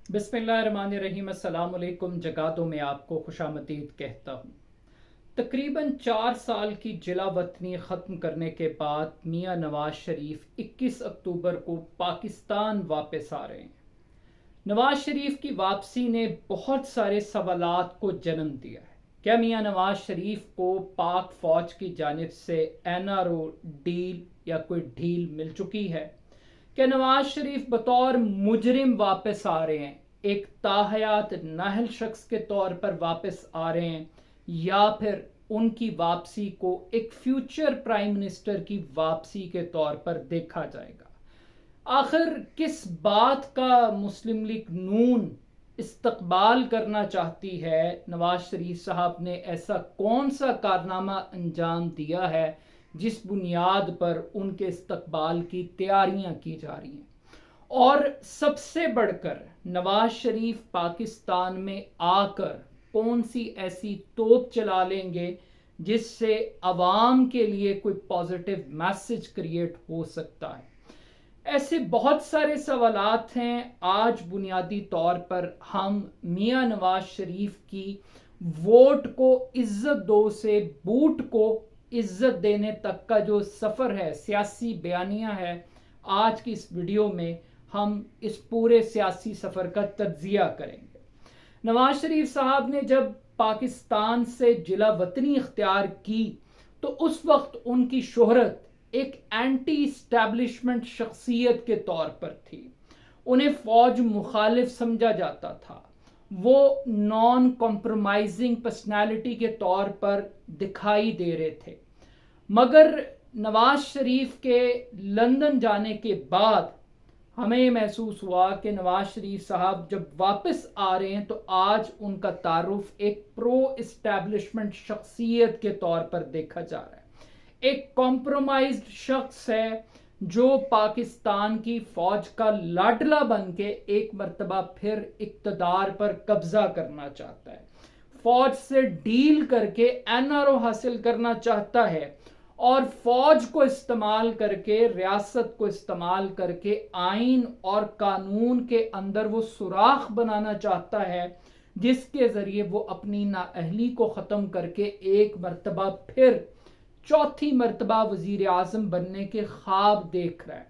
बिस्मिल्लाहिर्रहमानिर्रहीम। अस्सलाम वालेकुम। जगातों में आपको खुशामदीद कहता हूँ। तकरीबन 4 साल की जिला वतनी ख़त्म करने के बाद मियाँ नवाज शरीफ 21 अक्टूबर को पाकिस्तान वापस आ रहे हैं। नवाज शरीफ की वापसी ने बहुत सारे सवालात को जन्म दिया है। क्या मियाँ नवाज शरीफ को पाक फौज की जानिब से NRO डील या कोई ढील मिल चुकी है? क्या नवाज शरीफ बतौर मुजरिम वापस आ रहे हैं, एक ताहयात नाहल शख्स के तौर पर वापस आ रहे हैं, या फिर उनकी वापसी को एक फ्यूचर प्राइम मिनिस्टर की वापसी के तौर पर देखा जाएगा? आखिर किस बात का मुस्लिम लीग नून इस्तकबाल करना चाहती है? नवाज शरीफ साहब ने ऐसा कौन सा कारनामा अंजाम दिया है जिस बुनियाद पर उनके इस्तकबाल की तैयारियां की जा रही हैं? और सबसे बढ़कर नवाज शरीफ पाकिस्तान में आकर कौन सी ऐसी तोप चला लेंगे जिससे अवाम के लिए कोई पॉजिटिव मैसेज क्रिएट हो सकता है? ऐसे बहुत सारे सवालात हैं। आज बुनियादी तौर पर हम मियाँ नवाज शरीफ की वोट को इज्जत दो से बूट को इज्जत देने तक का जो सफ़र है, सियासी बयानिया है, आज की इस वीडियो में हम इस पूरे सियासी सफ़र का तज्जिया करेंगे। नवाज शरीफ साहब ने जब पाकिस्तान से जिला वतनी इख्तियार की तो उस वक्त उनकी शोहरत एक एंटी इस्टेब्लिशमेंट शख्सियत के तौर पर थी। उन्हें फौज मुखालिफ समझा जाता था। वो नॉन कॉम्प्रोमाइजिंग पर्सनालिटी के तौर पर दिखाई दे रहे थे। मगर नवाज शरीफ के लंदन जाने के बाद हमें महसूस हुआ कि नवाज शरीफ साहब जब वापस आ रहे हैं तो आज उनका तारुफ एक प्रो इस्टेब्लिशमेंट शख्सियत के तौर पर देखा जा रहा है। एक कॉम्प्रोमाइज्ड शख्स है जो पाकिस्तान की फौज का लाडला बन के एक मर्तबा फिर इक्तदार पर कब्जा करना चाहता है, फौज से डील करके NRO हासिल करना चाहता है और फौज को इस्तेमाल करके, रियासत को इस्तेमाल करके आइन और कानून के अंदर वो सुराख बनाना चाहता है जिसके जरिए वो अपनी नाअहली को ख़त्म करके एक मर्तबा फिर चौथी मर्तबा वजीर आज़म बनने के ख्वाब देख रहा है।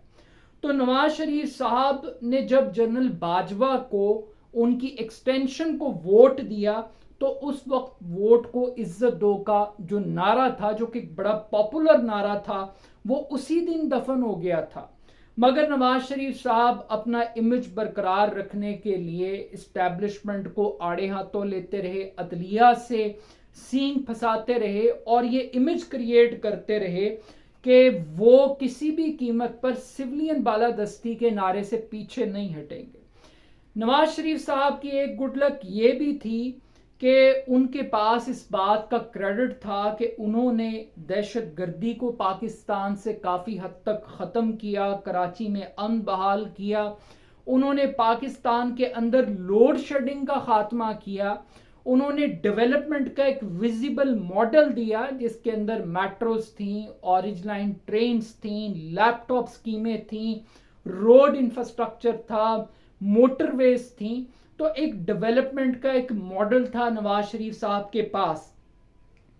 तो नवाज शरीफ साहब ने जब जनरल बाजवा को उनकी एक्सटेंशन को वोट दिया तो उस वक्त वोट को इज्जत दो का जो नारा था, जो कि बड़ा पॉपुलर नारा था, वो उसी दिन दफन हो गया था। मगर नवाज शरीफ साहब अपना इमेज बरकरार रखने के लिए इस्टेब्लिशमेंट को आड़े हाथों लेते रहे, अदलिया से सींग फंसाते रहे और ये इमेज क्रिएट करते रहे कि वो किसी भी कीमत पर सिविलियन बालादस्ती के नारे से पीछे नहीं हटेंगे। नवाज शरीफ साहब की एक गुड लक ये भी थी कि उनके पास इस बात का क्रेडिट था कि उन्होंने दहशत गर्दी को पाकिस्तान से काफ़ी हद तक ख़त्म किया, कराची में अमन बहाल किया, उन्होंने पाकिस्तान के अंदर लोड शेडिंग का खात्मा किया, उन्होंने डेवलपमेंट का एक विजिबल मॉडल दिया जिसके अंदर मेट्रोस थी, ऑरेंज लाइन ट्रेन्स थी, लैपटॉप स्कीमें थी, रोड इंफ्रास्ट्रक्चर था, मोटरवेज थी। तो एक डेवलपमेंट का एक मॉडल था नवाज शरीफ साहब के पास।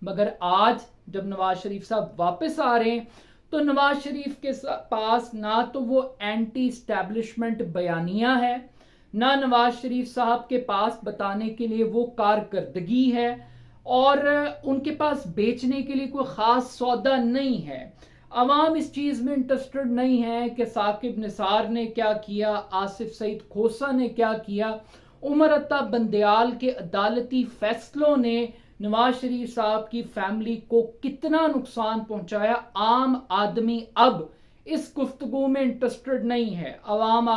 मगर आज जब नवाज शरीफ साहब वापस आ रहे हैं तो नवाज शरीफ के पास ना तो वो एंटी इस्टेब्लिशमेंट बयानिया है, ना नवाज शरीफ साहब के पास बताने के लिए वो कारकर्दगी है, और उनके पास बेचने के लिए कोई ख़ास सौदा नहीं है। अवाम इस चीज़ में इंटरेस्टेड नहीं है कि साकिब निसार ने क्या किया, आसिफ सईद खोसा ने क्या किया, उमर अत्ता बंदयाल के अदालती फैसलों ने नवाज शरीफ साहब की फैमिली को कितना नुकसान पहुंचाया। आम आदमी अब इस गुफ्तगू में इंटरेस्टेड नहीं है। आम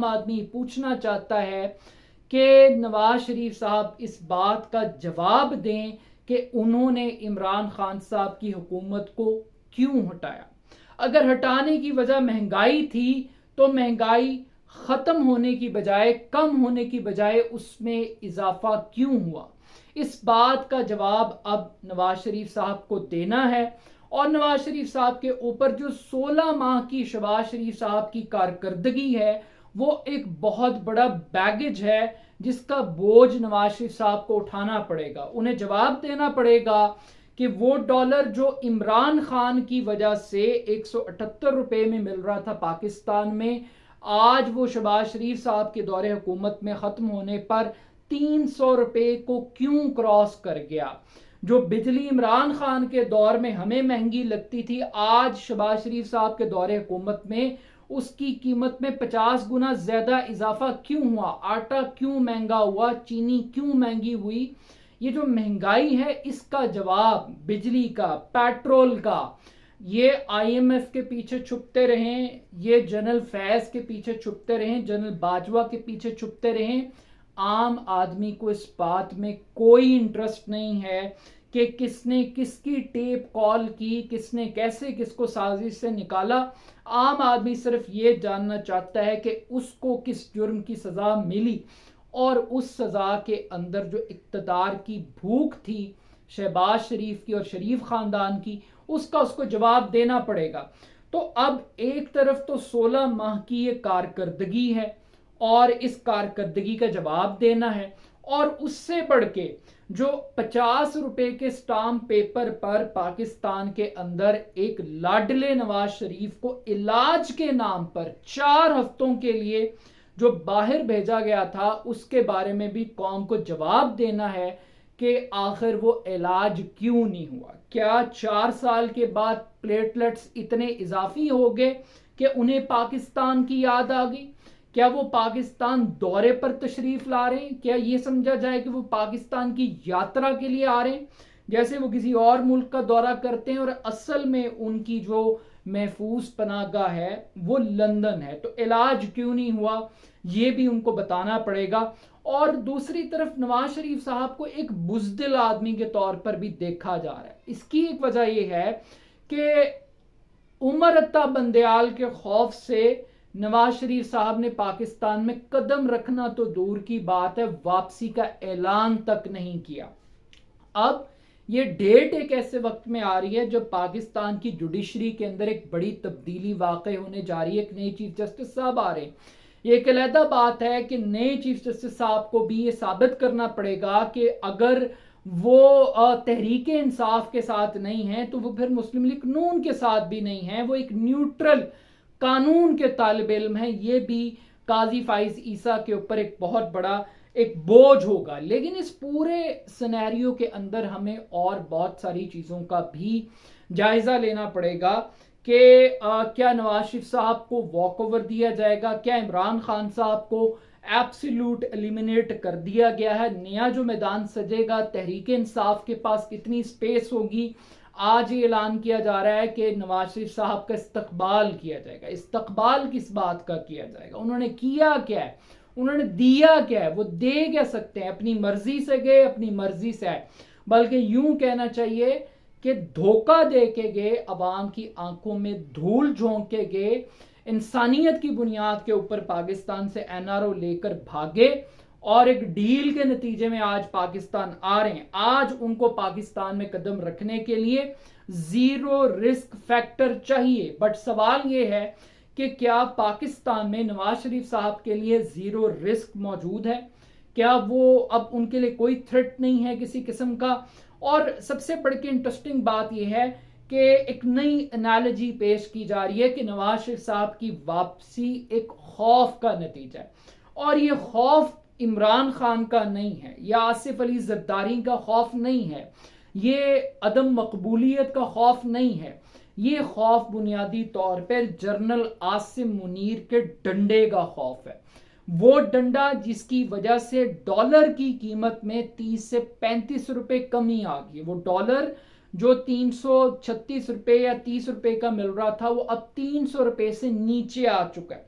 आदमी पूछना चाहता है कि नवाज शरीफ साहब इस बात का जवाब दें कि उन्होंने इमरान खान साहब की हुकूमत को क्यों हटाया। अगर हटाने की वजह महंगाई थी तो महंगाई ख़त्म होने की बजाय, कम होने की बजाय उसमें इजाफा क्यों हुआ? इस बात का जवाब अब नवाज शरीफ साहब को देना है। और नवाज शरीफ साहब के ऊपर जो 16 माह की शहबाज शरीफ साहब की कारकर्दगी है وہ ایک بہت بڑا بیگیج ہے جس کا بوجھ نواز شریف صاحب کو اٹھانا پڑے گا. انہیں جواب دینا پڑے گا کہ وہ ڈالر جو عمران خان کی وجہ سے 178 روپے میں مل رہا تھا پاکستان میں، آج وہ شہباز شریف صاحب کے دور حکومت میں ختم ہونے پر 300 روپے کو کیوں کراس کر گیا. جو بجلی عمران خان کے دور میں ہمیں مہنگی لگتی تھی، آج شہباز شریف صاحب کے دور حکومت میں اس کی قیمت میں 50 گنا زیادہ اضافہ کیوں ہوا؟ آٹا کیوں مہنگا ہوا؟ چینی کیوں مہنگی ہوئی؟ یہ جو مہنگائی ہے اس کا جواب بجلی کا، پیٹرول کا، یہ آئی ایم ایف کے پیچھے چھپتے رہیں، یہ جنرل فیض کے پیچھے چھپتے رہیں، جنرل باجوہ کے پیچھے چھپتے رہیں، عام آدمی کو اس بات میں کوئی انٹرسٹ نہیں ہے کہ کس نے کس کی ٹیپ کال کی، کس نے کیسے کس کو سازش سے نکالا. عام آدمی صرف یہ جاننا چاہتا ہے کہ اس کو کس جرم کی سزا ملی، اور اس سزا کے اندر جو اقتدار کی بھوک تھی شہباز شریف کی اور شریف خاندان کی، اس کا اس کو جواب دینا پڑے گا. تو اب ایک طرف تو 16 ماہ کی یہ کارکردگی ہے اور اس کارکردگی کا جواب دینا ہے، اور اس سے بڑھ کے جو 50 روپے کے سٹامپ پیپر پر پاکستان کے اندر ایک لاڈلے نواز شریف کو علاج کے نام پر 4 ہفتوں کے لیے جو باہر بھیجا گیا تھا، اس کے بارے میں بھی قوم کو جواب دینا ہے کہ آخر وہ علاج کیوں نہیں ہوا. کیا 4 سال کے بعد پلیٹلٹس اتنے اضافی ہو گئے کہ انہیں پاکستان کی یاد آ گئی؟ کیا وہ پاکستان دورے پر تشریف لا رہے ہیں؟ کیا یہ سمجھا جائے کہ وہ پاکستان کی یاترا کے لیے آ رہے ہیں، جیسے وہ کسی اور ملک کا دورہ کرتے ہیں اور اصل میں ان کی جو محفوظ پناہ گاہ ہے وہ لندن ہے؟ تو علاج کیوں نہیں ہوا یہ بھی ان کو بتانا پڑے گا. اور دوسری طرف نواز شریف صاحب کو ایک بزدل آدمی کے طور پر بھی دیکھا جا رہا ہے. اس کی ایک وجہ یہ ہے کہ عمر عطا بندیال کے خوف سے نواز شریف صاحب نے پاکستان میں قدم رکھنا تو دور کی بات ہے، واپسی کا اعلان تک نہیں کیا. اب یہ ڈیٹ ایک ایسے وقت میں آ رہی ہے جب پاکستان کی جوڈیشری کے اندر ایک بڑی تبدیلی واقع ہونے جا رہی ہے. ایک نئے چیف جسٹس صاحب آ رہے ہیں. یہ ایک علیحدہ بات ہے کہ نئے چیف جسٹس صاحب کو بھی یہ ثابت کرنا پڑے گا کہ اگر وہ تحریک انصاف کے ساتھ نہیں ہیں تو وہ پھر مسلم لیگ نون کے ساتھ بھی نہیں ہیں. وہ ایک نیوٹرل قانون کے طالب علم ہیں. یہ بھی قاضی فائز عیسیٰ کے اوپر ایک بہت بڑا ایک بوجھ ہوگا. لیکن اس پورے سینیریو کے اندر ہمیں اور بہت ساری چیزوں کا بھی جائزہ لینا پڑے گا کہ کیا نواز شریف صاحب کو واک اوور دیا جائے گا؟ کیا عمران خان صاحب کو ایبسلیوٹ ایلیمینیٹ کر دیا گیا ہے؟ نیا جو میدان سجے گا تحریک انصاف کے پاس کتنی سپیس ہوگی؟ آج یہ اعلان کیا جا رہا ہے کہ نواز شریف صاحب کا استقبال کیا جائے گا. استقبال کس بات کا کیا جائے گا؟ انہوں نے کیا کیا ہے؟ انہوں نے دیا کیا ہے؟ وہ دے کیا سکتے ہیں؟ اپنی مرضی سے گئے، اپنی مرضی سے آئے. بلکہ یوں کہنا چاہیے کہ دھوکہ دے کے گئے، عوام کی آنکھوں میں دھول جھونک کے گئے، انسانیت کی بنیاد کے اوپر پاکستان سے این آر او لے کر بھاگے، اور ایک ڈیل کے نتیجے میں آج پاکستان آ رہے ہیں. آج ان کو پاکستان میں قدم رکھنے کے لیے زیرو رسک فیکٹر چاہیے. بٹ سوال یہ ہے کہ کیا پاکستان میں نواز شریف صاحب کے لیے زیرو رسک موجود ہے؟ کیا وہ اب ان کے لیے کوئی تھریٹ نہیں ہے کسی قسم کا؟ اور سب سے بڑھ کے انٹرسٹنگ بات یہ ہے کہ ایک نئی انالوجی پیش کی جا رہی ہے کہ نواز شریف صاحب کی واپسی ایک خوف کا نتیجہ ہے. اور یہ خوف عمران خان کا نہیں ہے یا آصف علی زرداری کا خوف نہیں ہے، یہ عدم مقبولیت کا خوف نہیں ہے. یہ خوف بنیادی طور پر جنرل عاصم منیر کے ڈنڈے کا خوف ہے. وہ ڈنڈا جس کی وجہ سے ڈالر کی قیمت میں 30 سے 35 روپے کمی آ گئی. وہ ڈالر جو 336 روپے یا 30 روپے کا مل رہا تھا وہ اب 300 روپے سے نیچے آ چکا ہے.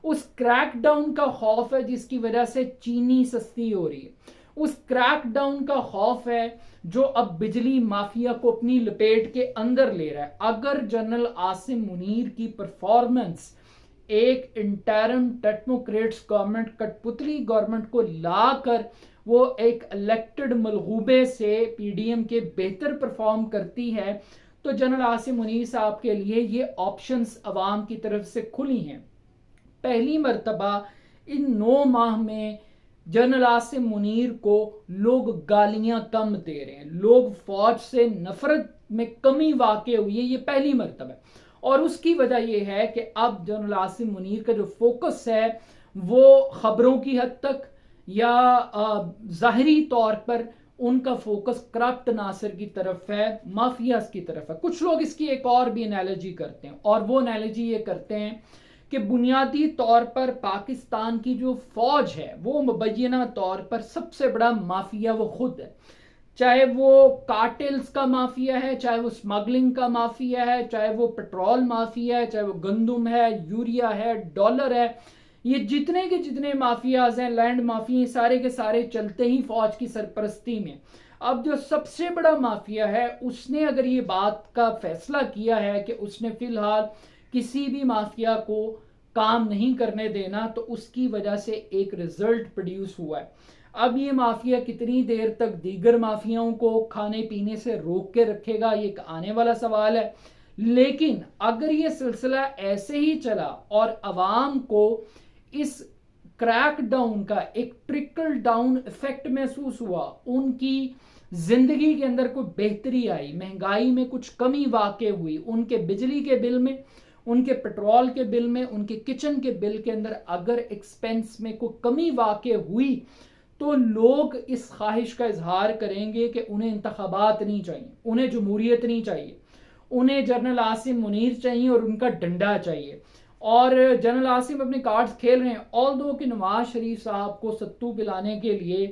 اس کریک ڈاؤن کا خوف ہے جس کی وجہ سے چینی سستی ہو رہی ہے. اس کریک ڈاؤن کا خوف ہے جو اب بجلی مافیا کو اپنی لپیٹ کے اندر لے رہا ہے. اگر جنرل عاصم منیر کی پرفارمنس ایک انٹرم ٹیکنوکریٹس گورنمنٹ، کٹ پتلی گورنمنٹ کو لا کر وہ ایک الیکٹڈ ملغوبے سے پی ڈی ایم کے بہتر پرفارم کرتی ہے تو جنرل عاصم منیر صاحب کے لیے یہ آپشنز عوام کی طرف سے کھلی ہیں. پہلی مرتبہ इन 9 माह में जनरल आसिम मुनीर को लोग गालियां कम दे रहे हैं, लोग फौज से नफरत में कमी वाक़ हुई है, ये पहली मरतबा है। और उसकी वजह यह है कि अब जनरल आसिम मुनीर का जो फोकस है वो खबरों की हद तक या ज़ाहिरी तौर पर उनका फोकस करप्ट नासिर की तरफ है, माफियाज की तरफ है। कुछ लोग इसकी एक और भी एनालॉजी करते हैं, और वो एनालॉजी ये करते हैं कि बुनियादी तौर पर पाकिस्तान की जो फौज है वो मुबैना तौर पर सबसे बड़ा माफिया वो खुद है। चाहे वो कार्टेल्स का माफिया है, चाहे वो स्मगलिंग का माफिया है, चाहे वो पेट्रोल माफिया है, चाहे वो गंदम है, यूरिया है, डॉलर है, ये जितने के जितने माफियाज हैं, लैंड माफिया, सारे के सारे चलते ही फौज की सरपरस्ती में। अब जो सबसे बड़ा माफिया है उसने अगर ये बात का फैसला किया है कि उसने फिलहाल किसी भी माफिया को काम नहीं करने देना, तो उसकी वजह से एक रिजल्ट प्रोड्यूस हुआ है। अब ये माफिया कितनी देर तक दीगर माफियाओं को खाने पीने से रोक के रखेगा, ये एक आने वाला सवाल है। लेकिन अगर ये सिलसिला ऐसे ही चला और अवाम को इस क्रैक डाउन का एक ट्रिकल डाउन इफेक्ट महसूस हुआ, उनकी जिंदगी के अंदर कोई बेहतरी आई, महंगाई में कुछ कमी वाक़ हुई, उनके बिजली के बिल में, उनके पेट्रोल के बिल में, उनके किचन के बिल के अंदर अगर एक्सपेंस में कोई कमी वाक़ हुई, तो लोग इस ख्वाहिश का इजहार करेंगे कि उन्हें इंतखाबात नहीं चाहिए, उन्हें जमहूरियत नहीं चाहिए, उन्हें जनरल आसिम मुनीर चाहिए और उनका डंडा चाहिए। और जनरल आसिम अपने कार्ड्स खेल रहे हैं। ऑल दो कि नवाज शरीफ साहब को सत्तू पिलाने के लिए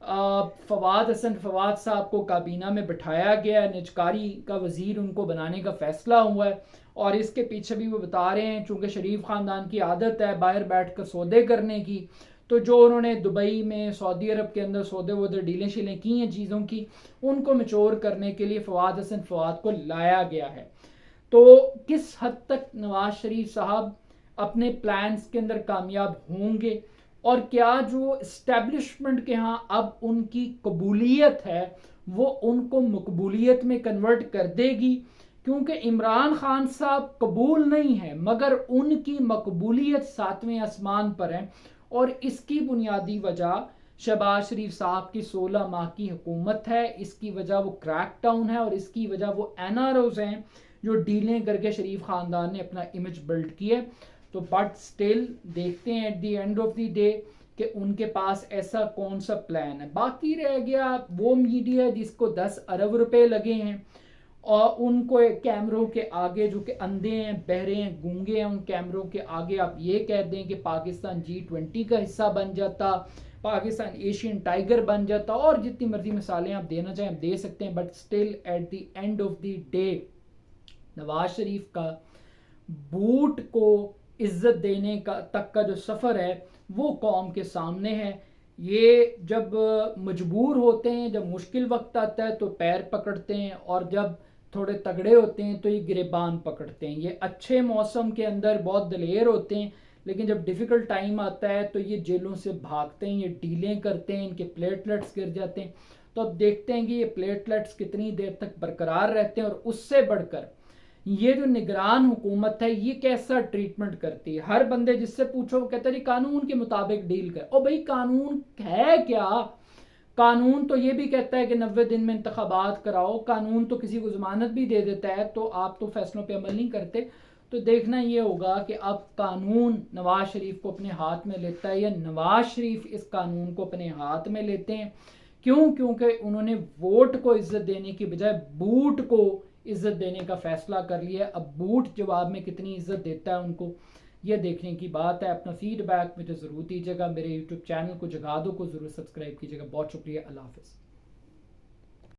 फवाद साहब को काबीना में बिठाया गया है, निजकारी का वजीर उनको बनाने का फैसला हुआ है, और इसके पीछे भी वो बता रहे हैं चूंकि शरीफ खानदान की आदत है बाहर बैठकर सौदे करने की, तो जो उन्होंने दुबई में, सऊदी अरब के अंदर सौदे वोदे डीलें शीलें की हैं चीज़ों की, उनको मैच्योर करने के लिए फवाद को लाया गया है। तो किस हद तक नवाज शरीफ साहब अपने प्लान्स के अंदर कामयाब होंगे, और क्या जो इस्टेब्लिशमेंट के यहाँ अब उनकी कबूलियत है वो उनको मकबूलियत में कन्वर्ट कर देगी, क्योंकि इमरान खान साहब कबूल नहीं है मगर उनकी मकबूलियत 7वें आसमान पर है। और इसकी बुनियादी वजह शहबाज शरीफ साहब की 16 माह की हुकूमत है, इसकी वजह वो क्रैक डाउन है, और इसकी वजह वो NROs हैं जो डीलें करके शरीफ खानदान ने अपना इमेज बिल्ड किया। तो बट स्टिल देखते हैं eight the end of the day कि उनके पास ऐसा कौन सा प्लान है। बाकी रह गया वो मीडिया जिसको 10 अरब रुपए लगे हैं, और उनको कैमरों के आगे, जो कि अंधे हैं, बहरे हैं, गूंगे हैं, उन कैमरों के आगे आप ये कह दें कि पाकिस्तान G20 का हिस्सा बन जाता, पाकिस्तान एशियन टाइगर बन जाता, और जितनी मर्जी मिसालें आप देना चाहें आप दे सकते हैं। But still at the end of the day Nawaz Sharif का बूट को इज्जत देने का तक का जो सफ़र है वो कौम के सामने है। ये जब मजबूर होते हैं, जब मुश्किल वक्त आता है तो पैर पकड़ते हैं, और जब थोड़े तगड़े होते हैं तो ये गिरेबान पकड़ते हैं। ये अच्छे मौसम के अंदर बहुत दलेर होते हैं, लेकिन जब डिफ़िकल्ट टाइम आता है तो ये जेलों से भागते हैं, ये डीलें करते हैं, इनके प्लेटलेट्स गिर जाते हैं। तो अब देखते हैं कि ये प्लेटलेट्स कितनी देर तक बरकरार रहते हैं, और उससे बढ़कर ये जो निगरान हुकूमत है ये कैसा ट्रीटमेंट करती है। हर बंदे जिससे पूछो वो कहता है कानून के मुताबिक डील कर। और भाई कानून है क्या? कानून तो ये भी कहता है कि 90 दिन में इंतखाबात कराओ, कानून तो किसी को जमानत भी दे देता है, तो आप तो फैसलों पे अमल नहीं करते। तो देखना ये होगा कि अब कानून नवाज शरीफ को अपने हाथ में लेता है या नवाज शरीफ इस कानून को अपने हाथ में लेते हैं। क्यों? क्योंकि उन्होंने वोट को इज्जत देने की बजाय बूट को इज्जत देने का फैसला कर लिया। अब बूट जवाब में कितनी इज्जत देता है उनको, ये देखने की बात है। अपना फीडबैक मुझे ज़रूर दीजिएगा। मेरे यूट्यूब चैनल को जगा दो को ज़रूर सब्सक्राइब कीजिएगा। बहुत शुक्रिया। अल्लाह हाफ़िज़।